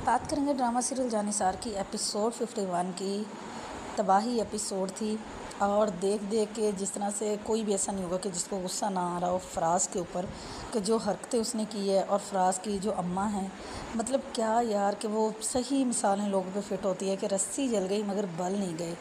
बात करेंगे drama serial Jannisar की एपिसोड 51 की। तबाही एपिसोड थी और देख देख के जिस तरह से कोई भी ऐसा नहीं होगा कि जिसको गुस्सा ना आ रहा हो फराज के ऊपर कि जो हरकतें उसने की है। और फराज की जो अम्मा हैं, मतलब क्या यार कि वो सही मिसालें लोगों पे फिट होती है कि रस्सी जल गई मगर बल नहीं गए।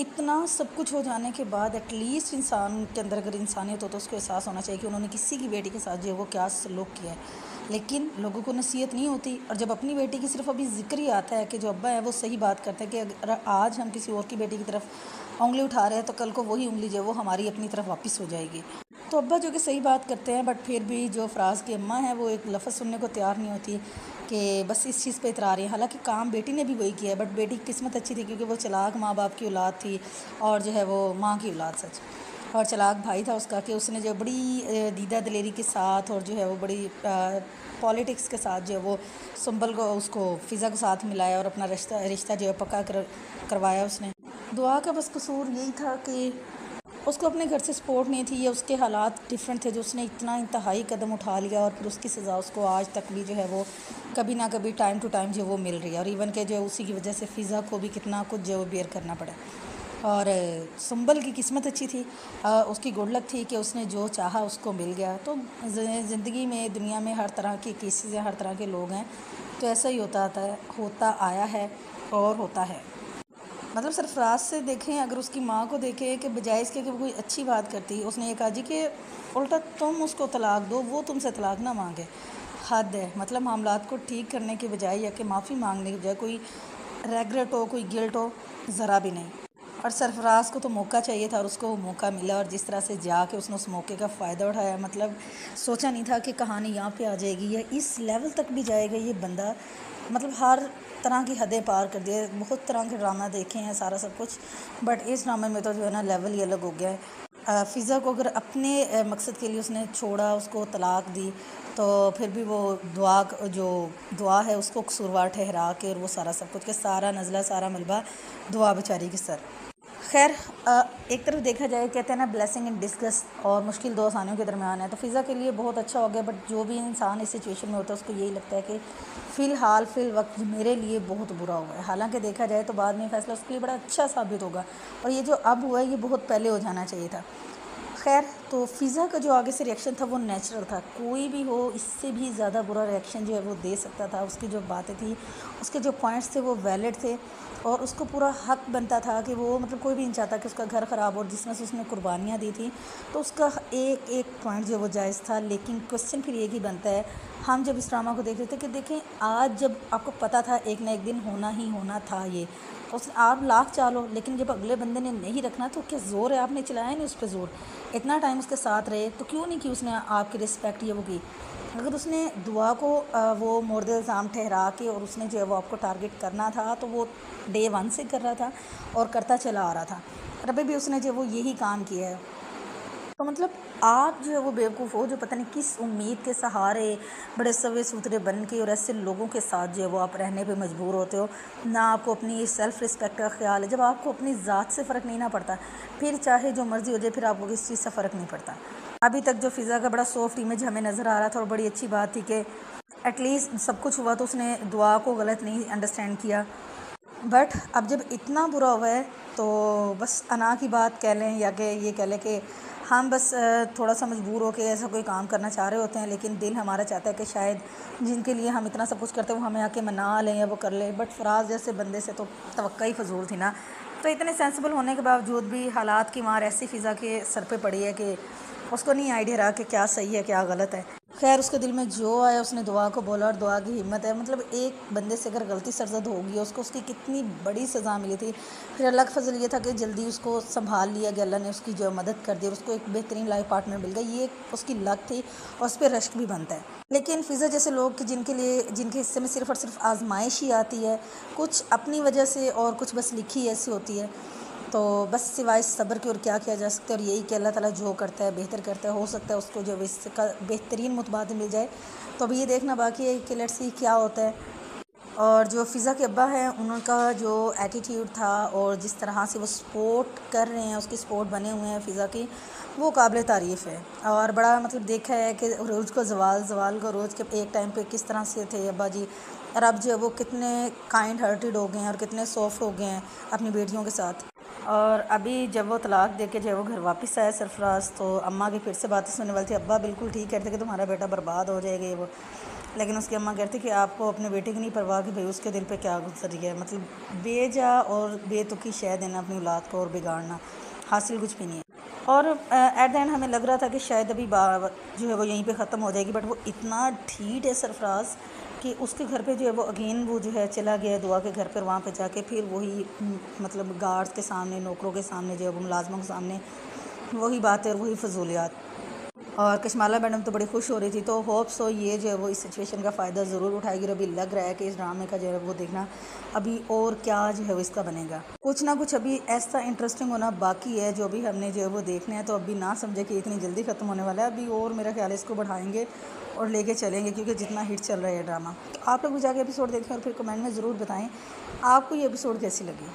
इतना सब कुछ हो जाने के बाद एटलीस्ट इंसान के अंदर अगर इंसानियत हो तो उसको एहसास होना चाहिए कि उन्होंने किसी की बेटी के साथ जो है वो क्या सलूक किया है। लेकिन लोगों को नसीहत नहीं होती और जब अपनी बेटी की सिर्फ अभी जिक्र ही आता है कि जो अब्बा है वो सही बात करते हैं कि अगर आज हम किसी और की बेटी की तरफ उंगली उठा रहे हैं तो कल को वही उंगली जो है वो हमारी अपनी तरफ वापस हो जाएगी। तो अब्बा जो कि सही बात करते हैं, बट फिर भी जो फराज की अम्मा है वो एक लफ्ज़ सुनने को तैयार नहीं होती कि बस इस चीज़ पे इतरा रही है। हालांकि काम बेटी ने भी वही किया है, बट बेटी की किस्मत अच्छी थी क्योंकि वो चलाक माँ बाप की औलाद थी और जो है वो माँ की औलाद सच। और चलाक भाई था उसका कि उसने जो बड़ी दीदा दिलेरी के साथ और जो है वो बड़ी पॉलिटिक्स के साथ जो है वो सुंबल को उसको फ़िज़ा को साथ मिलाया और अपना रिश्ता रिश्ता जो है पक्का करवाया उसने। दुआ का बस कसूर यही था कि उसको अपने घर से सपोर्ट नहीं थी या उसके हालात डिफरेंट थे जो उसने इतना इंतहाई कदम उठा लिया और फिर उसकी सज़ा उसको आज तक भी जो है वो कभी ना कभी टाइम टू टाइम जो वो मिल रही है। और इवन के जो उसी की वजह से फ़िज़ा को भी कितना कुछ जो बेयर करना पड़ा। और सुंबल की किस्मत अच्छी थी, उसकी गुड लक थी कि उसने जो चाहा उसको मिल गया। तो ज़िंदगी में दुनिया में हर तरह के केसेस हैं, हर तरह के लोग हैं, तो ऐसा ही होता आया है और होता है। मतलब सरफराज से देखें, अगर उसकी माँ को देखें कि बजाय इसके कि वो कोई अच्छी बात करती, उसने ये कहा जी कि उल्टा तुम उसको तलाक दो, वो तुमसे तलाक ना मांगे। हद है। मतलब मामलात को ठीक करने के बजाय या कि माफ़ी मांगने के बजाय कोई रेगरेट हो, कोई गिल्ट हो, ज़रा भी नहीं। और सरफराज को तो मौका चाहिए था और उसको वो मौका मिला और जिस तरह से जाके उसने उस मौके का फ़ायदा उठाया, मतलब सोचा नहीं था कि कहानी यहाँ पे आ जाएगी या इस लेवल तक भी जाएगा ये बंदा। मतलब हर तरह की हदें पार कर दिए, बहुत तरह के ड्रामा देखे हैं सारा सब कुछ, बट इस ड्रामे में तो जो है ना लेवल ही अलग हो गया है। फ़िज़ा को अगर अपने मकसद के लिए उसने छोड़ा, उसको तलाक दी, तो फिर भी वो जो दुआ है उसको कसूरवार ठहरा के और वो सारा सब कुछ के सारा नज़ला सारा मलबा दुआ बेचारी के सर। खैर, एक तरफ देखा जाए कहते हैं ना ब्लेसिंग इन डिस्कस, और मुश्किल दो आसानियों के दरमियान है, तो फ़िज़ा के लिए बहुत अच्छा हो गया। बट जो भी इंसान इस सिचुएशन में होता है उसको यही लगता है कि फ़िल वक्त मेरे लिए बहुत बुरा हुआ है। हालांकि देखा जाए तो बाद में फ़ैसला उसके लिए बड़ा अच्छा साबित होगा और ये जो अब हुआ है ये बहुत पहले हो जाना चाहिए था। खैर, तो फ़िज़ा का जो आगे से रिएक्शन था वो नेचुरल था। कोई भी हो इससे भी ज़्यादा बुरा रिएक्शन जो है वो दे सकता था। उसकी जो बातें थी, उसके जो पॉइंट्स थे वो वैलिड थे और उसको पूरा हक बनता था कि वो, मतलब कोई भी नहीं चाहता कि उसका घर ख़राब हो। जिस तरह से उसने कुर्बानियाँ दी थी तो उसका एक एक पॉइंट जो वो जायज़ था। लेकिन क्वेश्चन फिर एक ही बनता है, हम जब इस ड्रामा को देख रहे थे कि देखें आज जब आपको पता था एक ना एक दिन होना ही होना था ये, तो उस आप लाख चालो, लेकिन जब अगले बंदे ने नहीं रखना तो क्या ज़ोर है, आपने चलाया नहीं उस पर ज़ोर, इतना टाइम उसके साथ रहे तो क्यों नहीं की उसने आपकी रिस्पेक्ट ये वो की। अगर उसने दुआ को वो मोर्द इल्ज़ाम ठहरा के और उसने जो है वो आपको टारगेट करना था तो वो डे वन से कर रहा था और करता चला आ रहा था, और अभी भी उसने जो वो यही काम किया है। तो मतलब आप जो है वो बेवकूफ़ हो जो पता नहीं किस उम्मीद के सहारे बड़े सवे सूतरे बन के और ऐसे लोगों के साथ जो है वो आप रहने पे मजबूर होते हो। ना आपको अपनी सेल्फ़ रिस्पेक्ट का ख्याल है। जब आपको अपनी ज़ात से फ़र्क नहीं ना पड़ता, फिर चाहे जो मर्ज़ी हो जाए, फिर आपको किस चीज़ से फ़र्क नहीं पड़ता। अभी तक जो फ़िज़ा का बड़ा सॉफ्ट इमेज हमें नज़र आ रहा था और बड़ी अच्छी बात थी कि एटलीस्ट सब कुछ हुआ तो उसने दुआ को गलत नहीं अंडरस्टैंड किया। बट अब जब इतना बुरा हुआ है तो बस अना की बात कह लें या कि ये कह लें कि हम बस थोड़ा सा मजबूर हो के ऐसा कोई काम करना चाह रहे होते हैं, लेकिन दिल हमारा चाहता है कि शायद जिनके लिए हम इतना सब कुछ करते हैं वो हमें आके मना लें या वो कर लें। बट फराज जैसे बंदे से तो तवक्का ही फजूल थी ना। तो इतने सेंसिबल होने के बावजूद भी हालात की मार ऐसी फ़िज़ा के सर पे पड़ी है कि उसको नहीं आइडिया रहा कि क्या सही है क्या गलत है। खैर, उसके दिल में जो आया उसने दुआ को बोला और दुआ की हिम्मत है। मतलब एक बंदे से अगर गलती सरजद होगी, उसको उसकी कितनी बड़ी सज़ा मिली थी। फिर अल्लाह का फजल ये था कि जल्दी उसको संभाल लिया गया, अल्लाह ने उसकी जो मदद कर दी और उसको एक बेहतरीन लाइफ पार्टनर मिल गया। ये उसकी लक थी और उस पर रश्क भी बनता है। लेकिन फ़िज़ा जैसे लोग कि जिनके हिस्से में सिर्फ़ और सिर्फ आजमाइश ही आती है, कुछ अपनी वजह से और कुछ बस लिखी ऐसी होती है, तो बस सिवाय सब्र के और क्या किया जा सकता है। और यही कि अल्लाह ताला जो करता है बेहतर करता है। हो सकता है उसको जो इसका बेहतरीन मुतबादिल मिल जाए। तो अभी ये देखना बाकी है कि लेट्स सी क्या होता है। और जो फ़िज़ा के अब्बा हैं उनका जो एटीट्यूड था और जिस तरह से वो सपोर्ट कर रहे हैं, उसकी सपोर्ट बने हुए हैं फ़िज़ा की, वो काबिल तारीफ़ है। और बड़ा मतलब देखा है कि रोज़ को ज़वाल को रोज़ के एक टाइम पे किस तरह से थे अब्बा जी, और अब जो है वो कितने काइंड हार्टेड हो गए हैं और कितने सॉफ्ट हो गए हैं अपनी बेटियों के साथ। और अभी जब वो तलाक दे के जो है वो घर वापस आया सरफराज, तो अम्मा की फिर से बातें सुनने वाली थी। अब्बा बिल्कुल ठीक कहते कि तुम्हारा बेटा बर्बाद हो जाएगा ये वो, लेकिन उसकी अम्मा कहती कि आपको अपने बेटे की नहीं परवाह कि भाई उसके दिल पे क्या गुजर रही है। मतलब बेजा और बेतुकी शय देना अपनी औलाद को और बिगाड़ना, हासिल कुछ भी नहीं है। और एट द एंड हमें लग रहा था कि शायद अभी जो है वो यहीं पे ख़त्म हो जाएगी, बट वो इतना ढीठ है सरफराज कि उसके घर पे जो है वो अगेन वो जो है चला गया दुआ के घर पर, वहाँ पे जाके फिर वही मतलब गार्ड्स के सामने, नौकरों के सामने, जो है वो मुलाजमों के सामने वही बातें और वही फजूलियात। और कशमाला मैडम तो बड़ी खुश हो रही थी, तो होप सो ये जो है वो इस सिचुएशन का फ़ायदा ज़रूर उठाएगी। और अभी लग रहा है कि इस ड्रामे का जो है वो देखना अभी और क्या जो है वो इसका बनेगा, कुछ ना कुछ अभी ऐसा इंटरेस्टिंग होना बाकी है जो अभी हमने जो है वो देखना है। तो अभी ना समझे कि इतनी जल्दी ख़त्म होने वाला है, अभी और मेरा ख्याल है इसको बढ़ाएंगे और लेके चलेंगे, क्योंकि जितना हिट चल रहा है ड्रामा। तो आप लोग भी जाके एपिसोड देखें और फिर कमेंट में ज़रूर बताएँ आपको ये एपिसोड कैसी लगी।